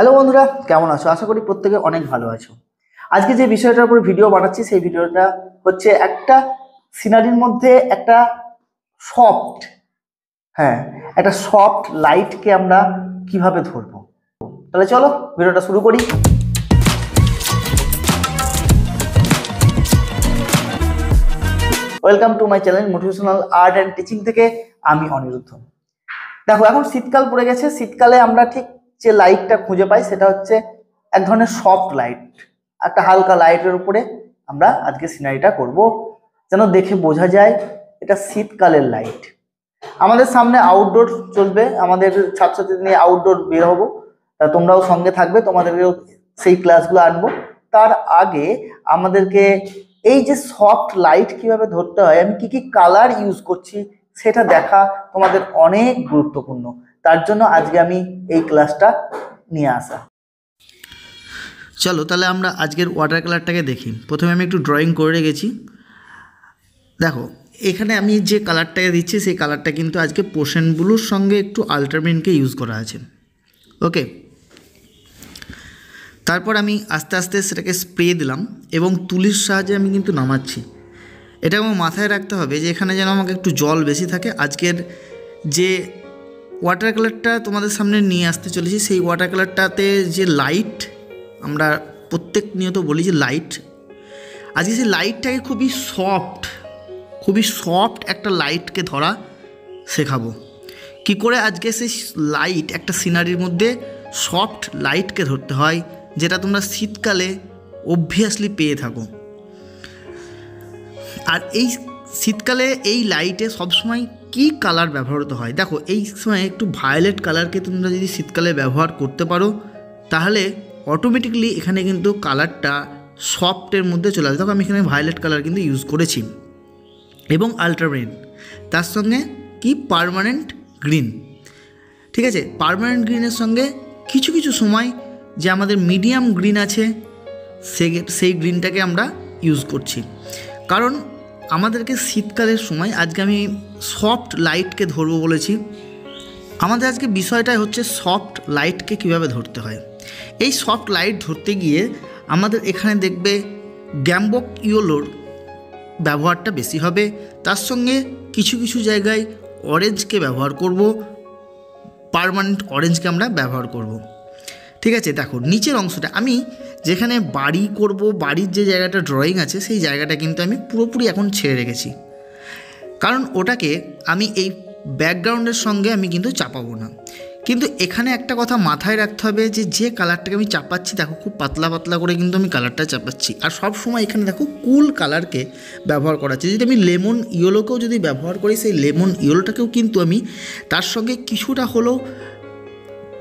Hello বন্ধুরা, কেমন আছো? আশা করি প্রত্যেকে অনেক ভালো আছো। আজকে যে বিষয়টার উপর ভিডিও বানাচ্ছি সেই ভিডিওটা হচ্ছে একটা সিনারির মধ্যে একটা সফট হ্যাঁ একটা সফট লাইটকে আমরা কিভাবে ধরবো। তাহলে চলো ভিডিওটা শুরু করি। Welcome to my channel motivational art and teaching থেকে আমি অনিরুদ্ধ। দেখো, এখন শীতকাল পড়ে গেছে। শীতকালে আমরা ঠিক যে লাইটটা খুঁজে পাই সেটা হচ্ছে এক ধরনের সফট লাইট, একটা হালকা লাইটের উপরে আমরা আজকে সিনারিটা করব, যেন দেখে বোঝা যায় এটা শীতকালের লাইট। আমাদের সামনে আউটডোর চলবে, আমাদের ছাত্রছাত্রী নিয়ে আউটডোর বের হবো, তা তোমরাও সঙ্গে থাকবে, তোমাদেরকেও সেই ক্লাসগুলো আনবো। তার আগে আমাদেরকে এই যে সফট লাইট কিভাবে ধরতে হয়, আমি কি কি কালার ইউজ করছি সেটা দেখা তোমাদের অনেক গুরুত্বপূর্ণ। তার জন্য আজকে আমি এই ক্লাসটা নিয়ে আসা। চলো তাহলে আমরা আজকের ওয়াটার কালারটাকে দেখি। প্রথমে আমি একটু ড্রয়িং করে রেখেছি। দেখো, এখানে আমি যে কালারটাকে দিচ্ছি সেই কালারটা কিন্তু আজকে পোর্শন ব্লুর সঙ্গে একটু আল্ট্রামেরিনকে ইউজ করা আছে। ওকে, তারপর আমি আস্তে আস্তে সেটাকে স্প্রে দিলাম এবং তুলির সাহায্যে আমি কিন্তু নামাচ্ছি। এটা আমার মাথায় রাখতে হবে যে এখানে যেন আমাকে একটু জল বেশি থাকে। আজকের যে ওয়াটার কালারটা তোমাদের সামনে নিয়ে আসতে চলেছি সেই ওয়াটার কালারটাতে যে লাইট, আমরা প্রত্যেক নিয়ত বলি যে লাইট, আজকে সেই লাইটটাকে খুবই সফট একটা লাইটকে ধরা শেখাবো। কি করে আজকে সেই লাইট, একটা সিনারির মধ্যে সফট লাইটকে ধরতে হয়, যেটা তোমরা শীতকালে অবভিয়াসলি পেয়ে থাকো। আর এই শীতকালে এই লাইটে সবসময় কি কালার ব্যবহৃত হয়? দেখো, এই সময় একটু ভায়োলেট কালারকে তোমরা যদি শীতকালে ব্যবহার করতে পারো তাহলে অটোমেটিকলি এখানে কিন্তু কালারটা সফটের মধ্যে চলে আসে। দেখো, আমি এখানে ভায়োলেট কালার কিন্তু ইউজ করেছি এবং আল্ট্রামেরিন, তার সঙ্গে কি পার্মানেন্ট গ্রিন। ঠিক আছে, পার্মানেন্ট গ্রিনের সঙ্গে কিছু কিছু সময় যে আমাদের মিডিয়াম গ্রিন আছে সেই গ্রিনটাকে আমরা ইউজ করছি, কারণ আমাদেরকে শীতকালের সময় আজকে আমি সফট লাইটকে ধরবো বলেছি। আমাদের আজকে বিষয়টাই হচ্ছে সফট লাইটকে কিভাবে ধরতে হয়। এই সফট লাইট ধরতে গিয়ে আমাদের এখানে দেখবে গ্যাম্বক ইয়েলোর ব্যবহারটা বেশি হবে, তার সঙ্গে কিছু কিছু জায়গায় অরেঞ্জকে ব্যবহার করব, পার্মানেন্ট অরেঞ্জকে আমরা ব্যবহার করব। ঠিক আছে, দেখো নিচের অংশটা আমি যেখানে বাড়ি করব, বাড়ির যে জায়গাটা ড্রয়িং আছে সেই জায়গাটা কিন্তু আমি পুরোপুরি এখন ছেড়ে রেখেছি, কারণ ওটাকে আমি এই ব্যাকগ্রাউন্ডের সঙ্গে আমি কিন্তু চাপাবো না। কিন্তু এখানে একটা কথা মাথায় রাখতে হবে যে কালারটাকে আমি চাপাচ্ছি, দেখো খুব পাতলা পাতলা করে কিন্তু আমি কালারটা চাপাচ্ছি। আর সব সময় এখানে দেখো কুল কালারকে ব্যবহার করা হচ্ছে। যদি আমি লেমন ইয়েলোকেও যদি ব্যবহার করি, সেই লেমন ইয়েলোটাকেও কিন্তু আমি তার সঙ্গে কিছুটা হলেও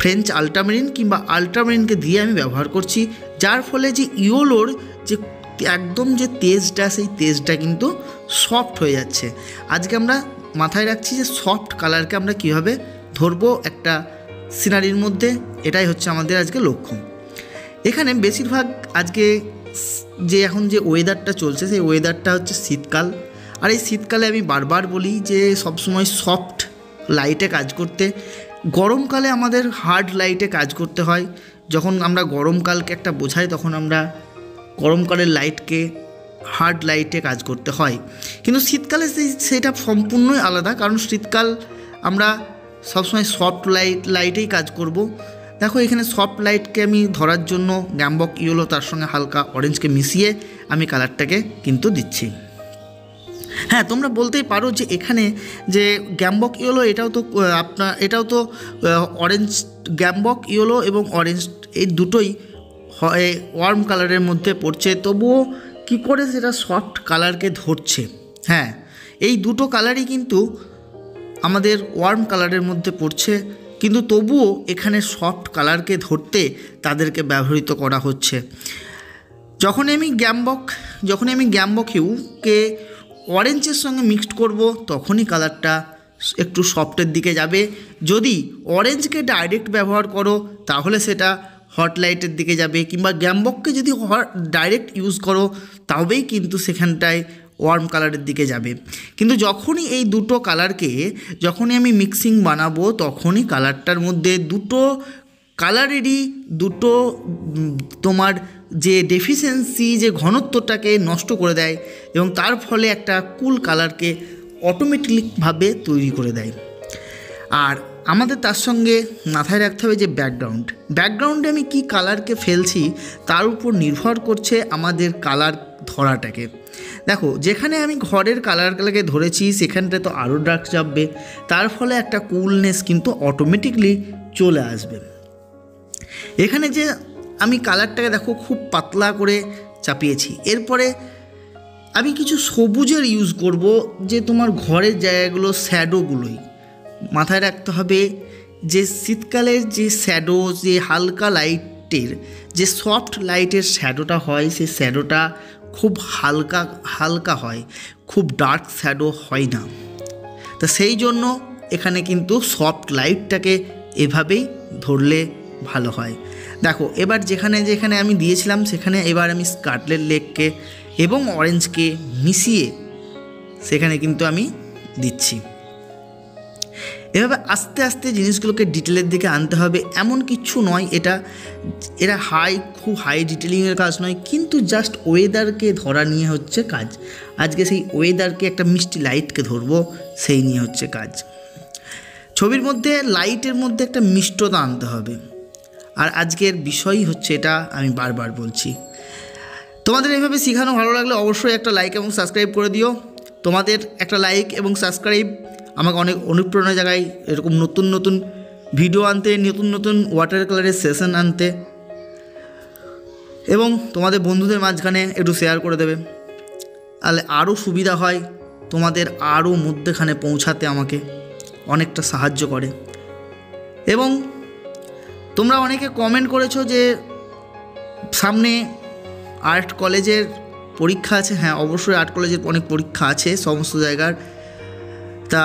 ফ্রেঞ্চ আল্ট্রামেরিন কিংবা আল্ট্রামেরিনকে দিয়ে আমি ব্যবহার করছি, যার ফলে যে ইয়েলোর যে একদম যে তেজটা, সেই তেজটা কিন্তু সফট হয়ে যাচ্ছে। আজকে আমরা মাথায় রাখছি যে সফট কালারকে আমরা কীভাবে ধরবো একটা সিনারির মধ্যে, এটাই হচ্ছে আমাদের আজকে লক্ষ্য। এখানে বেশিরভাগ আজকে যে এখন যে ওয়েদারটা চলছে সেই ওয়েদারটা হচ্ছে শীতকাল। আর এই শীতকালে আমি বারবার বলি যে সবসময় সফট লাইটে কাজ করতে। গরমকালে আমাদের হার্ড লাইটে কাজ করতে হয়। যখন আমরা গরমকালকে একটা বোঝাই তখন আমরা গরমকালের লাইটকে হার্ড লাইটে কাজ করতে হয়, কিন্তু শীতকালে সেটা সম্পূর্ণই আলাদা, কারণ শীতকাল আমরা সবসময় সফট লাইটেই কাজ করব। দেখো, এখানে সফট লাইটকে আমি ধরার জন্য গ্যাম্বক ইয়েলো তার সঙ্গে হালকা অরেঞ্জকে মিশিয়ে আমি কালারটাকে কিন্তু দিচ্ছি। হ্যাঁ, তোমরা বলতেই পারো যে এখানে যে গ্যাম্বক ইয়েলো এটাও তো অরেঞ্জ, গ্যাম্বক ইয়েলো এবং অরেঞ্জ এই দুটোই ওয়ার্ম কালারের মধ্যে পড়ছে, তবুও কি করে সেটা সফট কালারকে ধরছে? হ্যাঁ, এই দুটো কালারই কিন্তু আমাদের ওয়ার্ম কালারের মধ্যে পড়ছে, কিন্তু তবুও এখানে সফট কালারকে ধরতে তাদেরকে ব্যবহৃত করা হচ্ছে। যখনই আমি গ্যাম্বক হিউকে অরেঞ্জের সঙ্গে মিক্সড করব তখনই কালারটা একটু সফটের দিকে যাবে। যদি অরেঞ্জকে ডাইরেক্ট ব্যবহার করো তাহলে সেটা হট লাইটের দিকে যাবে, কিংবা গ্যাম্বককে যদি ডাইরেক্ট ইউজ করো তবেই কিন্তু সেখানটায় ওয়ার্ম কালারের দিকে যাবে। কিন্তু যখনই এই দুটো কালারকে আমি মিক্সিং বানাবো তখনই কালারটার মধ্যে দুটো কালারেরই দুটো তোমার যে ডেফিসিয়েন্সি, যে ঘনত্বটাকে নষ্ট করে দেয় এবং তার ফলে একটা কুল কালারকে অটোমেটিকভাবে তৈরি করে দেয়। আর আমাদের তার সঙ্গে মাথায় রাখতে হবে যে ব্যাকগ্রাউন্ডে আমি কি কালারকে ফেলছি তার উপর নির্ভর করছে আমাদের কালার ধরাটাকে। দেখো, যেখানে আমি ঘরের কালারগুলোকে ধরেছি সেখানটায় তো আরও ডার্ক চাপবে, তার ফলে একটা কুলনেস কিন্তু অটোমেটিকলি চলে আসবে। এখানে যে আমি কালারটাকে দেখো খুব পাতলা করে চাপিয়েছি, এরপরে আমি কিছু সবুজের ইউজ করব, যে তোমার ঘরের জায়গাগুলো শ্যাডোগুলোই মাথায় রাখতে হবে। যে শীতকালের যে শ্যাডো, যে হালকা লাইটের, যে সফট লাইটের শ্যাডোটা হয়, সেই শ্যাডোটা খুব হালকা হালকা হয়, খুব ডার্ক শ্যাডো হয় না। তা সেই জন্য এখানে কিন্তু সফট লাইটটাকে এভাবেই ধরলে ভালো হয়। দেখো, এবার যেখানে আমি দিয়েছিলাম সেখানে এবার আমি স্কারলেট লেককে এবং অরেঞ্জকে মিশিয়ে সেখানে কিন্তু আমি দিচ্ছি। এভাবে আস্তে আস্তে জিনিসগুলোকে ডিটেলের দিকে আনতে হবে। এমন কিছু নয় এটা খুব হাই ডিটেলিংয়ের কাজ নয়, কিন্তু জাস্ট ওয়েদারকে ধরা নিয়ে হচ্ছে কাজ। আজকে সেই ওয়েদারকে, একটা মিষ্টি লাইটকে ধরবো, সেই নিয়ে হচ্ছে কাজ। ছবির মধ্যে লাইটের মধ্যে একটা মিষ্টতা আনতে হবে, আর আজকের বিষয়ই হচ্ছে এটা। আমি বারবার বলছি, তোমাদের এইভাবে শেখানো ভালো লাগলে অবশ্যই একটা লাইক এবং সাবস্ক্রাইব করে দিও। তোমাদের একটা লাইক এবং সাবস্ক্রাইব আমাকে অনেক অনুপ্রেরণা জাগায় এরকম নতুন নতুন ভিডিও আনতে, নতুন নতুন ওয়াটার কালারের সেশন আনতে, এবং তোমাদের বন্ধুদের মাঝখানে একটু শেয়ার করে দেবে, তাহলে আরও সুবিধা হয়, তোমাদের আরও মধ্যেখানে পৌঁছাতে আমাকে অনেকটা সাহায্য করে। এবং তোমরা অনেকে কমেন্ট করেছো যে সামনে আর্ট কলেজের পরীক্ষা আছে। হ্যাঁ, অবশ্যই আর্ট কলেজের অনেক পরীক্ষা আছে সমস্ত জায়গার। তা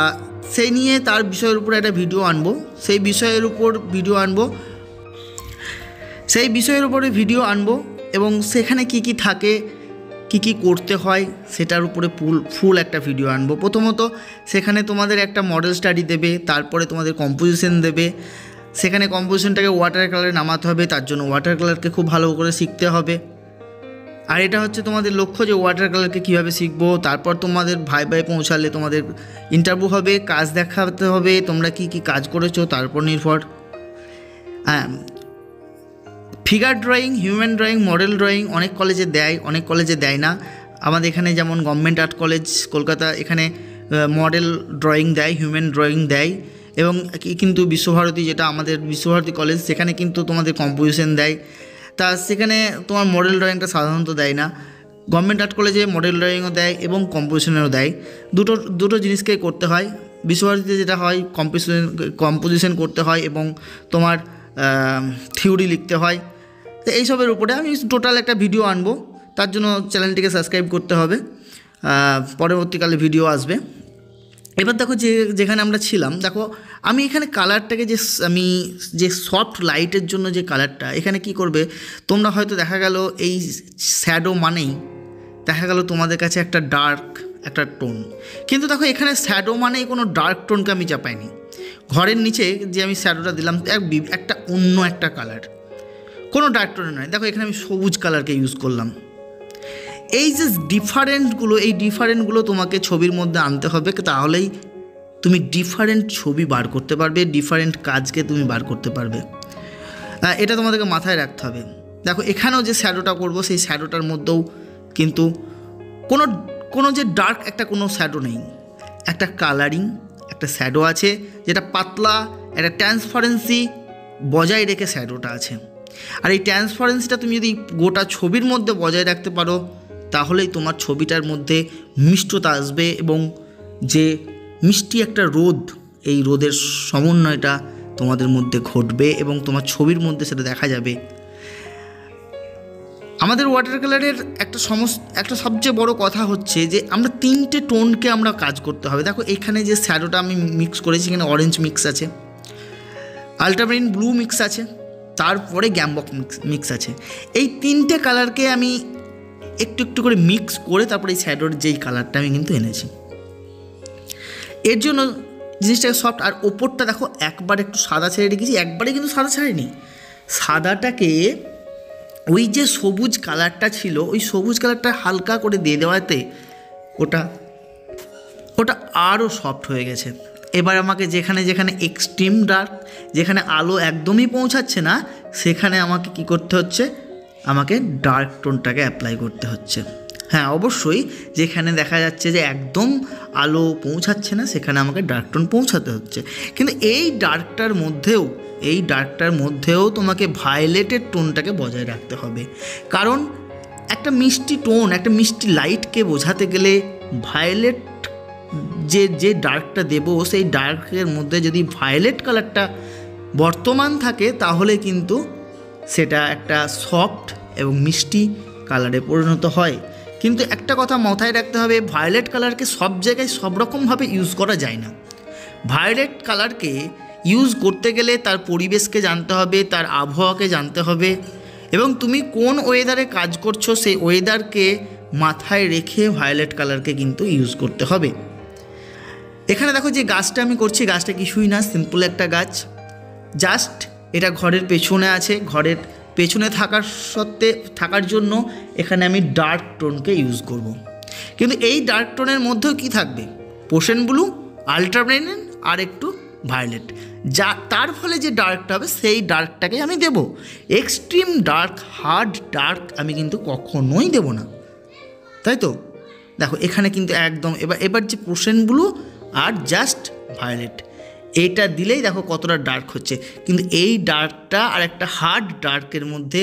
সেই নিয়ে তার বিষয়ের উপর একটা ভিডিও আনবো, সেই বিষয়ের উপরে ভিডিও আনবো এবং সেখানে কি কি থাকে, কি কি করতে হয়, সেটার উপরে ফুল একটা ভিডিও আনবো। প্রথমত সেখানে তোমাদের একটা মডেল স্টাডি দেবে, তারপরে তোমাদের কম্পোজিশন দেবে। সেখানে কম্পোজিশনটাকে ওয়াটার কালারে নামাতে হবে, তার জন্য ওয়াটার কালারকে খুব ভালো করে শিখতে হবে। আর এটা হচ্ছে তোমাদের লক্ষ্য যে ওয়াটার কালারকে কীভাবে শিখবো। তারপর তোমাদের ভাই পৌঁছালে তোমাদের ইন্টারভিউ হবে, কাজ দেখাতে হবে, তোমরা কি কি কাজ করেছো তারপর নির্ভর। Figure drawing, human drawing, model drawing অনেক কলেজে দেয়, অনেক কলেজে দেয় না। আমাদের এখানে যেমন গভর্নমেন্ট আর্ট কলেজ কলকাতা, এখানে মডেল ড্রয়িং দেয়, হিউম্যান ড্রয়িং দেয়। এবং কিন্তু বিশ্বভারতী, যেটা আমাদের বিশ্বভারতী কলেজ, সেখানে কিন্তু তোমাদের কম্পোজিশন দেয়। তা সেখানে তোমার মডেল ড্রয়িংটা সাধারণত দেয় না। গভর্নমেন্ট আর্ট কলেজে মডেল ড্রয়িংও দেয় এবং কম্পোজিশনেরও দেয়, দুটো জিনিসকেই করতে হয়। বিশ্বভারতীতে যেটা হয় কম্পোজিশন করতে হয় এবং তোমার থিওরি লিখতে হয়। তো এইসবের উপরে আমি টোটাল একটা ভিডিও আনবো, তার জন্য চ্যানেলটিকে সাবস্ক্রাইব করতে হবে, পরবর্তীকালে ভিডিও আসবে। এবার দেখো যেখানে আমরা ছিলাম, দেখো আমি এখানে কালারটাকে যে সফট লাইটের জন্য যে কালারটা, এখানে কি করবে তোমরা হয়তো দেখা গেল এই শ্যাডো মানেই দেখা গেল তোমাদের কাছে একটা ডার্ক একটা টোন, কিন্তু দেখো এখানে শ্যাডো মানেই কোনো ডার্ক টোনকে আমি চাপাইনি। ঘরের নিচে যে আমি শ্যাডোটা দিলাম একটা অন্য একটা কালার, কোনো ডার্ক টোনে নয়। দেখো এখানে আমি সবুজ কালারকে ইউজ করলাম। এই যে ডিফারেন্টগুলো তোমাকে ছবির মধ্যে আনতে হবে, তাহলেই তুমি ডিফারেন্ট ছবি বার করতে পারবে, ডিফারেন্ট কাজকে তুমি বার করতে পারবে। এটা তোমাদেরকে মাথায় রাখতে হবে। দেখো এখানেও যে শ্যাডোটা করব, সেই শ্যাডোটার মধ্যেও কিন্তু কোনো যে ডার্ক একটা কোনো শ্যাডো নেই, একটা কালারিং একটা শ্যাডো আছে, যেটা পাতলা, একটা ট্রান্সপারেন্সি বজায় রেখে শ্যাডোটা আছে। আর এই ট্রান্সপারেন্সিটা তুমি যদি গোটা ছবির মধ্যে বজায় রাখতে পারো, তাহলেই তোমার ছবিটার মধ্যে মিষ্টতা আসবে এবং যে মিষ্টি একটা রোদ, এই রোদের সমন্বয়টা তোমাদের মধ্যে ঘটবে এবং তোমার ছবির মধ্যে সেটা দেখা যাবে। আমাদের ওয়াটার কালারের একটা সবচেয়ে বড় কথা হচ্ছে যে আমরা 3টে টোনকে আমরা কাজ করতে হবে। দেখো এখানে যে শ্যাডোটা আমি মিক্স করেছি, এখানে অরেঞ্জ মিক্স আছে, আল্ট্রামেরিন ব্লু মিক্স আছে, তারপরে গ্যামবক মিক্স আছে। এই 3টে কালারকে আমি একটু একটু করে মিক্স করে তারপরে এই শ্যাডোর যেই কালারটা আমি কিন্তু এনেছি, এর জন্য জিনিসটাকে সফট। আর ওপরটা দেখো একবার একটু সাদা ছেড়ে রেখেছি, একবারে কিন্তু সাদা ছাড়িনি, সাদাটাকে ওই যে সবুজ কালারটা ছিল ওই সবুজ কালারটা হালকা করে দিয়ে দেওয়াতে ওটা ওটা আরও সফট হয়ে গেছে। এবার আমাকে যেখানে যেখানে এক্সট্রিম ডার্ক, যেখানে আলো একদমই পৌঁছাচ্ছে না, সেখানে আমাকে কি করতে হচ্ছে, আমাকে ডার্ক টোনটাকে অ্যাপ্লাই করতে হচ্ছে। হ্যাঁ, অবশ্যই যেখানে দেখা যাচ্ছে যে একদম আলো পৌঁছাচ্ছে না সেখানে আমাকে ডার্ক টোন পৌঁছাতে হচ্ছে। কিন্তু এই ডার্কটার মধ্যেও তোমাকে ভায়োলেটের টোনটাকে বজায় রাখতে হবে। কারণ একটা মিষ্টি টোন, একটা মিষ্টি লাইটকে বোঝাতে গেলে ভায়োলেট যে ডার্কটা দেবো সেই ডার্কের মধ্যে যদি ভায়োলেট কালারটা বর্তমান থাকে তাহলে কিন্তু সেটা একটা সফট এবং মিষ্টি কালারে পরিণত হয়। কিন্তু একটা কথা মাথায় রাখতে হবে, ভায়োলেট কালারকে সব জায়গায় সব রকমভাবে ইউজ করা যায় না। ভায়োলেট কালারকে ইউজ করতে গেলে তার পরিবেশকে জানতে হবে, তার আবহাওয়াকে জানতে হবে, এবং তুমি কোন ওয়েদারে কাজ করছো সেই ওয়েদারকে মাথায় রেখে ভায়োলেট কালারকে কিন্তু ইউজ করতে হবে। এখানে দেখো যে গাছটা আমি করছি, গাছটা কিছুই না, সিম্পল একটা গাছ। জাস্ট এটা ঘরের পেছনে আছে, ঘরের পেছনে থাকার জন্য এখানে আমি ডার্ক টোনকে ইউজ করব। কিন্তু এই ডার্ক টোনের মধ্যেও কি থাকবে, পোশেন ব্লু, আল্ট্রাভায়োলেট আর একটু ভায়োলেট, যা তার ফলে যে ডার্কটা হবে সেই ডার্কটাকে আমি দেব। এক্সট্রিম ডার্ক, হার্ড ডার্ক আমি কিন্তু কখনোই দেব না, তাই তো? দেখো এখানে কিন্তু একদম এবার যে পোশেন ব্লু আর জাস্ট ভায়োলেট এটা দিলেই দেখো কতটা ডার্ক হচ্ছে। কিন্তু এই ডার্কটা আর একটা হার্ড ডার্কের মধ্যে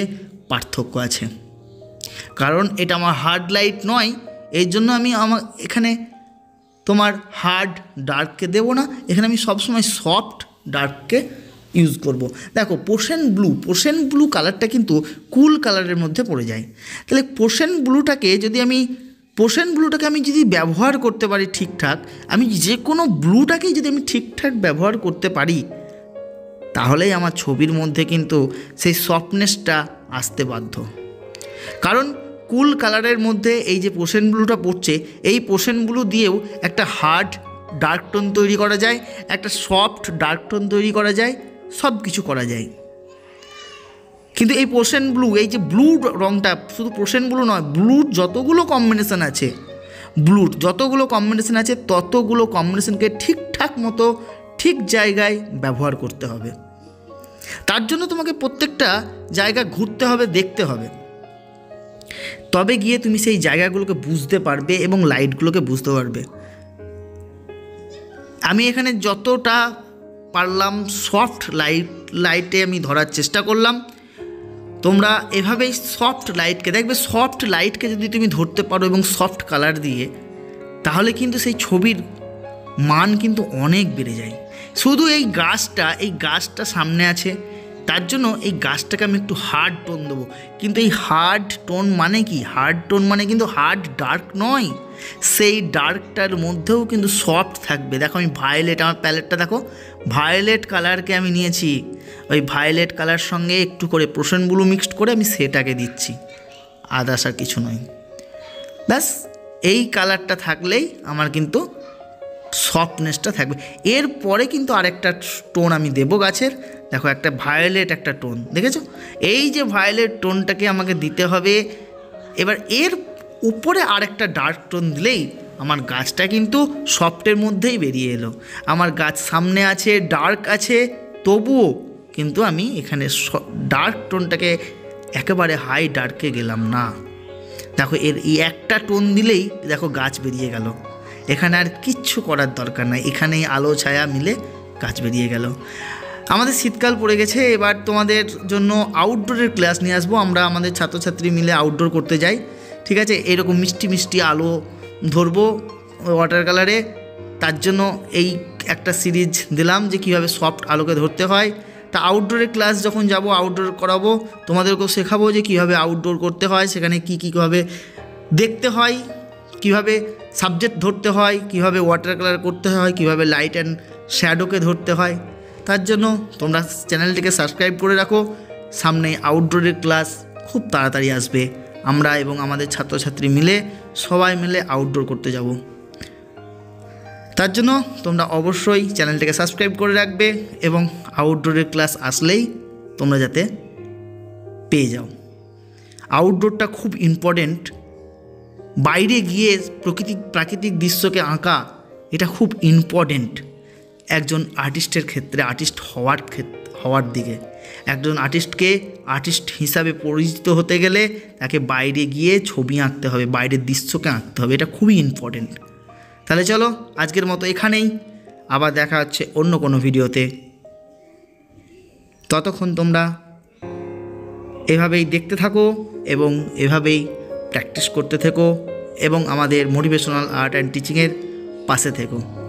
পার্থক্য আছে, কারণ এটা আমার হার্ড লাইট নয়, এই জন্য আমি এখানে তোমার হার্ড ডার্ককে দেবো না, এখানে আমি সবসময় সফট ডার্ককে ইউজ করব। দেখো পোশেন ব্লু কালারটা কিন্তু কুল কালারের মধ্যে পড়ে যায়। তাহলে পোশেন ব্লুটাকে আমি যদি ব্যবহার করতে পারি ঠিকঠাক, আমি যে কোনো ব্লুটাকেই যদি আমি ঠিকঠাক ব্যবহার করতে পারি, তাহলেই আমার ছবির মধ্যে কিন্তু সেই সফটনেসটা আসতে বাধ্য। কারণ কুল কালারের মধ্যে এই যে পোশেন ব্লুটা পড়ছে, এই পোশেন ব্লু দিয়েও একটা হার্ড ডার্ক টোন তৈরি করা যায়, একটা সফট ডার্ক টোন তৈরি করা যায়, সব কিছু করা যায়। কিন্তু এই পোশেন ব্লু, এই যে ব্লু রঙটা, শুধু পোশেন ব্লু নয়, ব্লুর যতগুলো কম্বিনেশন আছে ততগুলো কম্বিনেশনকে ঠিকঠাক মতো ঠিক জায়গায় ব্যবহার করতে হবে। তার জন্য তোমাকে প্রত্যেকটা জায়গা ঘুরতে হবে, দেখতে হবে, তবে গিয়ে তুমি সেই জায়গাগুলোকে বুঝতে পারবে এবং লাইটগুলোকে বুঝতে পারবে। আমি এখানে যতটা পারলাম সফট লাইটে আমি ধরার চেষ্টা করলাম। তোমরা এভাবেই সফট লাইটকে দেখবে, সফট লাইটকে যদি তুমি ধরতে পারো এবং সফট কালার দিয়ে, তাহলে কিন্তু সেই ছবির মান কিন্তু অনেক বেড়ে যায়। শুধু এই গাছটা সামনে আছে, তার জন্য এই গাছটাকে আমি একটু হার্ড টোন দেবো। কিন্তু এই হার্ড টোন মানে কি, হার্ড টোন মানে কিন্তু হার্ড ডার্ক নয়, সেই ডার্কটার মধ্যেও কিন্তু সফট থাকবে। দেখো আমি ভায়োলেট, আমার প্যালেটটা দেখো, ভায়োলেট কালারকে আমি নিয়েছি, ওই ভায়োলেট কালার সঙ্গে একটু করে পোশেন ব্লু মিক্সড করে আমি সেটাকে দিচ্ছি, আদার্স আর কিছু নয়। ব্যাস এই কালারটা থাকলেই আমার কিন্তু সফটনেসটা থাকবে। এরপরে কিন্তু আরেকটা টোন আমি দেবো গাছের, দেখো একটা ভায়োলেট একটা টোন, দেখেছো? এই যে ভায়োলেট টোনটাকে আমাকে দিতে হবে। এবার এর উপরে আরেকটা ডার্ক টোন দিলেই আমার গাছটা কিন্তু সফটের মধ্যেই বেরিয়ে এলো। আমার গাছ সামনে আছে, ডার্ক আছে, তবুও কিন্তু আমি এখানে ডার্ক টোনটাকে একেবারে হাই ডার্কে গেলাম না। দেখো এই একটা টোন দিলেই দেখো গাছ বেরিয়ে গেল, এখানে আর কিচ্ছু করার দরকার নাই, এখানেই আলো ছায়া মিলে গাছ বেরিয়ে গেল। আমাদের শীতকাল পড়ে গেছে, এবার তোমাদের জন্য আউটডোরের ক্লাস নিয়ে আসবো। আমরা আমাদের ছাত্রছাত্রী মিলে আউটডোর করতে যাই, ঠিক আছে? এরকম মিষ্টি মিষ্টি আলো ধরবো ওয়াটার কালারে। তার জন্য এই একটা সিরিজ দিলাম যে কীভাবে সফট আলোকে ধরতে হয়। তা আউটডোরের ক্লাস যখন যাব, আউটডোর করাবো, তোমাদেরকেও শেখাবো যে কীভাবে আউটডোর করতে হয়, সেখানে কীভাবে দেখতে হয়, কীভাবে সাবজেক্ট ধরতে হয়, কীভাবে ওয়াটার কালার করতে হয়, কীভাবে লাইট অ্যান্ড শ্যাডোকে ধরতে হয়। তার জন্য তোমরা চ্যানেলটিকে সাবস্ক্রাইব করে রাখো। সামনে আউটডোরের ক্লাস খুব তাড়াতাড়ি আসবে। আমরা এবং আমাদের ছাত্রছাত্রী মিলে সবাই মিলে আউটডোর করতে যাব। তার জন্য তোমরা অবশ্যই চ্যানেলটিকে সাবস্ক্রাইব করে রাখবে এবং আউটডোরের ক্লাস আসলেই তোমরা যাতে পেয়ে যাও। আউটডোরটা খুব ইম্পর্টেন্ট। বাইরে গিয়ে প্রাকৃতিক দৃশ্যকে আঁকা এটা খুব ইম্পর্টেন্ট একজন আর্টিস্টের ক্ষেত্রে, আর্টিস্ট হওয়ার দিকে। একজন আর্টিস্টকে আর্টিস্ট হিসাবে পরিচিত হতে গেলে তাকে বাইরে গিয়ে ছবি আঁকতে হবে, বাইরের দৃশ্যকে আঁকতে হবে, এটা খুবই ইম্পর্টেন্ট। তাহলে চলো আজকের মতো এখানেই, আবার দেখা হচ্ছে অন্য কোনো ভিডিওতে। ততক্ষণ তোমরা এভাবেই দেখতে থাকো এবং এভাবেই প্র্যাকটিস করতে থেকো এবং আমাদের মোটিভেশনাল আর্ট অ্যান্ড টিচিংয়ের পাশে থেকো।